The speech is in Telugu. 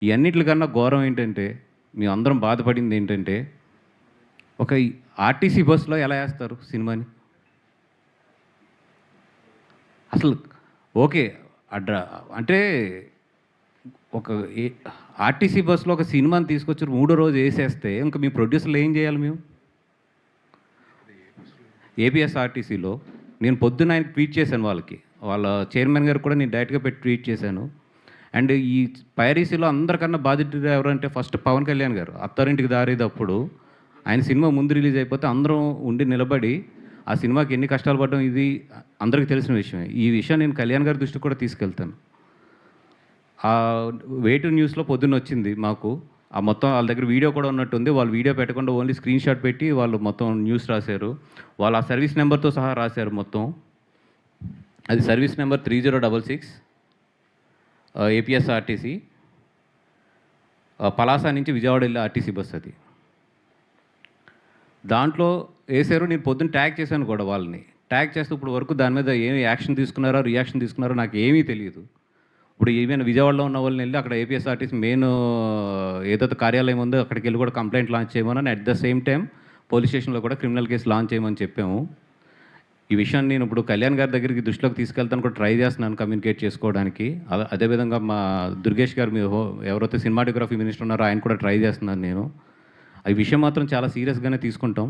ఈ అన్నిట్లికన్నా ఘోరం ఏంటంటే, మేమందరం బాధపడింది ఏంటంటే, ఒక ఈ ఆర్టీసీ బస్‌లో ఎలా ఏస్తారు సినిమాని? అసలు ఓకే. అడ్ర అంటే ఒక ఏ ఆర్టీసీ బస్‌లో ఒక సినిమాని తీసుకొచ్చి మూడో రోజు ఏసేస్తే, ఇంక మీ ప్రొడ్యూసర్‌లు ఏం జేయాలి మేము? ఏపీఎస్ఆర్టీసీలో నేను పొద్దున్న ఆయనకి ట్వీట్ చేశాను వాళ్ళకి. వాళ్ళ చైర్మన్ గారికి కూడా నేను డైరెక్ట్‌గా పెట్టి ట్వీట్ చేశాను. అండ్ ఈ పైరసీలో అందరికన్నా బాధితుడు ఎవరంటే ఫస్ట్ పవన్ కళ్యాణ్ గారు. 'అత్తారింటికి దారేదప్పుడు' ఆయన సినిమా ముందు రిలీజ్ అయిపోతే అందరం ఉండి నిలబడి ఆ సినిమాకి ఎన్ని కష్టాలు పడ్డాం ఇది అందరికీ తెలిసిన విషయమే. ఈ విషయం నేను కళ్యాణ్ గారి దృష్టికి కూడా తీసుకెళ్తాను. వే2 న్యూస్‌లో పొద్దున్నొచ్చింది మాకు. ఆ మొత్తం వాళ్ళ దగ్గర వీడియో కూడా ఉన్నట్టుంది. వాళ్ళు వీడియో పెట్టకుండా ఓన్లీ స్క్రీన్ షాట్ పెట్టి వాళ్ళు మొత్తం న్యూస్ రాశారు. వాళ్ళు ఆ సర్వీస్ నెంబర్‌తో సహా రాశారు మొత్తం. అది సర్వీస్ నెంబర్ 3066 ఏపీఎస్ఆర్టీసీ పలాస నుంచి విజయవాడ వెళ్ళే ఆర్టీసీ బస్ అది. దాంట్లో ఏసారు. నేను పొద్దున్న ట్యాగ్ చేశాను కూడా వాళ్ళని. ట్యాగ్ చేస్తే ఇప్పుడు వరకు దాని మీద ఏమి యాక్షన్ తీసుకున్నారో, రియాక్షన్ తీసుకున్నారో నాకు ఏమీ తెలీదు. ఇప్పుడు ఈవెన్ విజయవాడలో ఉన్న వాళ్ళని వెళ్ళి అక్కడ ఏపీఎస్ఆర్టీసీ మెయిన్ ఏదైతే కార్యాలయం ఉందో అక్కడికి వెళ్ళి కూడా కంప్లెయింట్ లాంచ్ చేయమని at the same time police స్టేషన్లో కూడా క్రిమినల్ కేసు లాంచ్ చేయమని చెప్పాము. ఈ విషయాన్ని నేను ఇప్పుడు కళ్యాణ్ గారి దగ్గరికి దృష్టిలోకి తీసుకెళ్తాను కూడా ట్రై చేస్తున్నాను కమ్యూనికేట్ చేసుకోవడానికి. అదేవిధంగా మా దుర్గేష్ గారు మీ ఎవరైతే సినిమాటోగ్రఫీ మినిస్టర్ ఉన్నారో ఆయన కూడా ట్రై చేస్తున్నాను నేను. ఈ విషయం మాత్రం చాలా సీరియస్‌గానే తీసుకుంటాం.